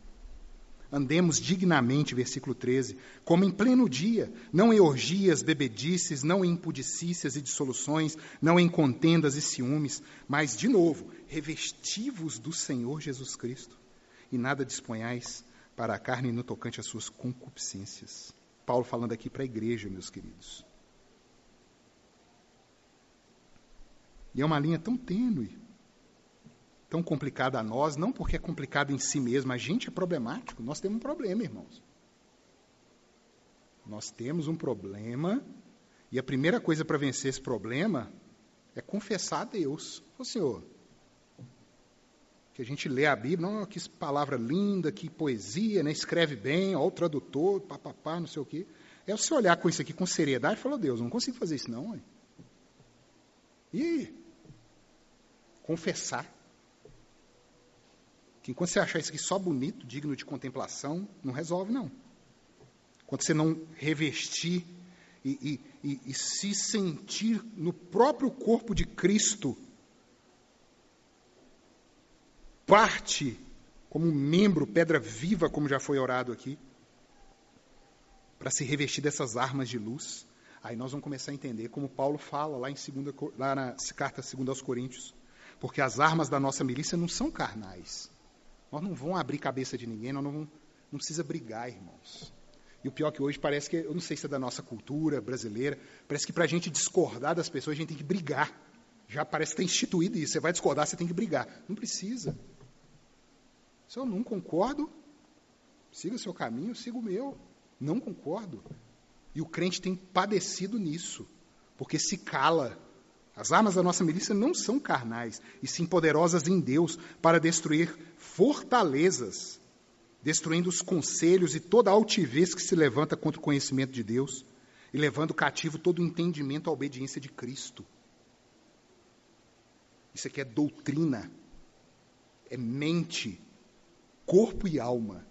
Andemos dignamente, versículo 13, como em pleno dia, não em orgias, bebedices, não em impudicícias e dissoluções, não em contendas e ciúmes, mas, de novo, revesti-vos do Senhor Jesus Cristo, e nada disponhais para a carne no tocante às suas concupiscências. Paulo falando aqui para a igreja, meus queridos. E é uma linha tão tênue, tão complicada a nós, não porque é complicado em si mesmo, a gente é problemático, nós temos um problema, irmãos. Nós temos um problema, e a primeira coisa para vencer esse problema é confessar a Deus. Ô Senhor, que a gente lê a Bíblia, não, que palavra linda, que poesia, né? Escreve bem, ó, o tradutor, papapá, não sei o quê. É você olhar com isso aqui com seriedade e falar, Deus, não consigo fazer isso não, mãe. E confessar. Que enquanto você achar isso aqui só bonito, digno de contemplação, não resolve, não. Enquanto você não revestir e se sentir no próprio corpo de Cristo, parte como um membro, pedra viva, como já foi orado aqui, para se revestir dessas armas de luz, aí nós vamos começar a entender, como Paulo fala lá na carta 2 aos Coríntios, porque as armas da nossa milícia não são carnais. Nós não vamos abrir cabeça de ninguém, não precisa brigar, irmãos. E o pior é que hoje parece que, eu não sei se é da nossa cultura brasileira, parece que para a gente discordar das pessoas, a gente tem que brigar. Já parece que está instituído isso, você vai discordar, você tem que brigar. Não precisa. Se eu não concordo, Siga seu caminho, eu sigo o meu. Não concordo. E o crente tem padecido nisso, porque se cala. As armas da nossa milícia não são carnais, e sim poderosas em Deus para destruir fortalezas, destruindo os conselhos e toda a altivez que se levanta contra o conhecimento de Deus, e levando cativo todo o entendimento à obediência de Cristo. Isso aqui é doutrina, é mente, corpo e alma.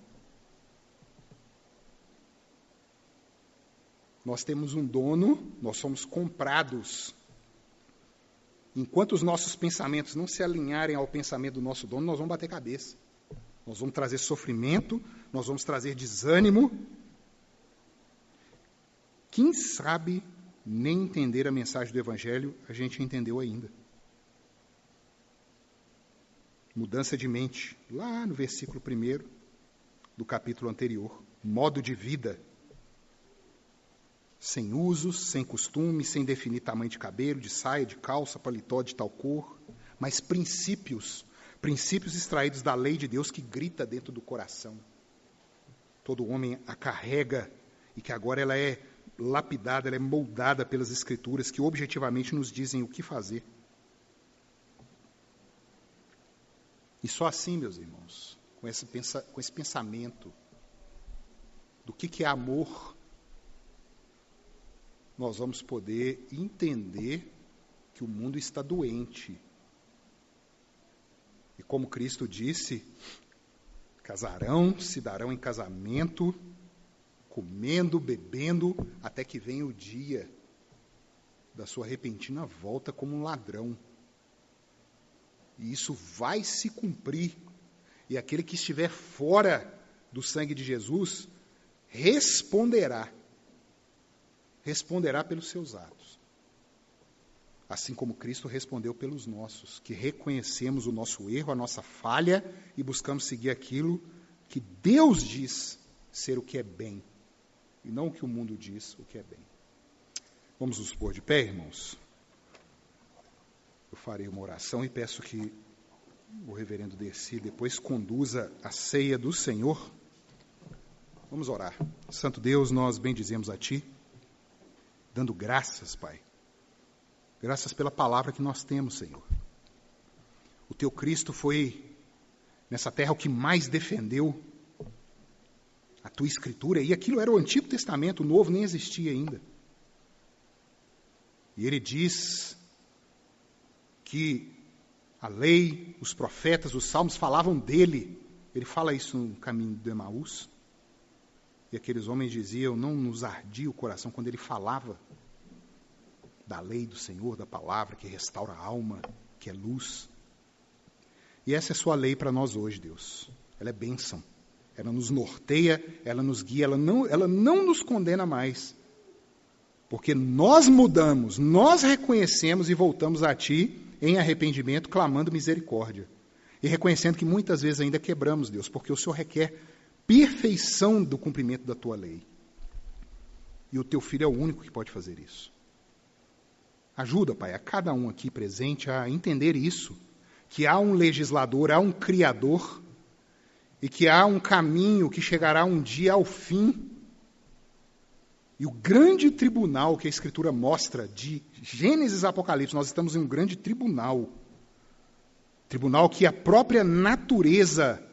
Nós temos um dono, nós somos comprados. Enquanto os nossos pensamentos não se alinharem ao pensamento do nosso dono, nós vamos bater cabeça. Nós vamos trazer sofrimento, nós vamos trazer desânimo. Quem sabe nem entender a mensagem do Evangelho, a gente entendeu ainda. Mudança de mente, lá no versículo 1 do capítulo anterior. Modo de vida. Sem usos, sem costumes, sem definir tamanho de cabelo, de saia, de calça, paletó de tal cor, mas princípios extraídos da lei de Deus que grita dentro do coração. Todo homem a carrega e que agora ela é lapidada, ela é moldada pelas Escrituras que objetivamente nos dizem o que fazer. E só assim, meus irmãos, com esse pensamento do que é amor, nós vamos poder entender que o mundo está doente. E como Cristo disse, casarão, se darão em casamento, comendo, bebendo, até que venha o dia da sua repentina volta como um ladrão. E isso vai se cumprir. E aquele que estiver fora do sangue de Jesus responderá pelos seus atos. Assim como Cristo respondeu pelos nossos, que reconhecemos o nosso erro, a nossa falha e buscamos seguir aquilo que Deus diz ser o que é bem, e não o que o mundo diz o que é bem. Vamos nos pôr de pé, irmãos? Eu farei uma oração e peço que o reverendo Dercy depois conduza a ceia do Senhor. Vamos orar. Santo Deus, nós bendizemos a Ti, dando graças, Pai. Graças pela palavra que nós temos, Senhor. O Teu Cristo foi, nessa terra, o que mais defendeu a Tua Escritura. E aquilo era o Antigo Testamento, o Novo nem existia ainda. E Ele diz que a lei, os profetas, os salmos falavam dele. Ele fala isso no caminho de Emaús. E aqueles homens diziam, não nos ardia o coração quando ele falava da lei do Senhor, da palavra que restaura a alma, que é luz. E essa é a sua lei para nós hoje, Deus. Ela é bênção. Ela nos norteia, ela nos guia, ela não nos condena mais. Porque nós mudamos, nós reconhecemos e voltamos a Ti em arrependimento, clamando misericórdia. E reconhecendo que muitas vezes ainda quebramos, Deus, porque o Senhor requer perfeição do cumprimento da Tua lei. E o Teu Filho é o único que pode fazer isso. Ajuda, Pai, a cada um aqui presente a entender isso, que há um legislador, há um Criador, e que há um caminho que chegará um dia ao fim. E o grande tribunal que a Escritura mostra, de Gênesis a Apocalipse, nós estamos em um grande tribunal. Tribunal que a própria natureza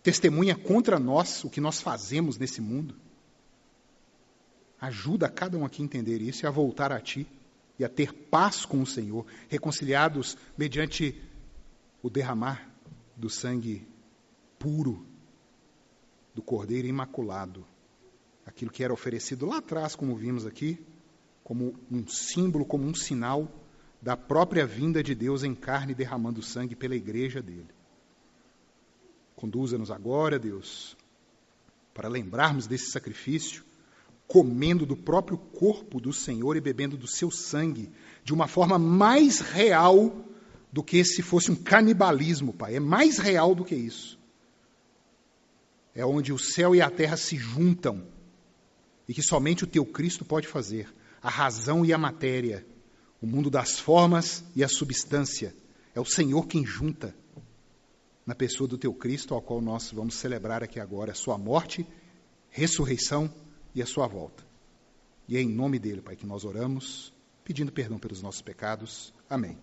testemunha contra nós, o que nós fazemos nesse mundo. Ajuda a cada um aqui a entender isso e a voltar a Ti, e a ter paz com o Senhor, reconciliados mediante o derramar do sangue puro do Cordeiro Imaculado. Aquilo que era oferecido lá atrás, como vimos aqui, como um símbolo, como um sinal da própria vinda de Deus em carne, derramando sangue pela igreja dele. Conduza-nos agora, Deus, para lembrarmos desse sacrifício, comendo do próprio corpo do Senhor e bebendo do seu sangue, de uma forma mais real do que se fosse um canibalismo, Pai. É mais real do que isso. É onde o céu e a terra se juntam, e que somente o Teu Cristo pode fazer. A razão e a matéria, o mundo das formas e a substância. É o Senhor quem junta. na pessoa do teu Cristo, ao qual nós vamos celebrar aqui agora a sua morte, ressurreição e a sua volta. E é em nome dele, Pai, que nós oramos, pedindo perdão pelos nossos pecados. Amém.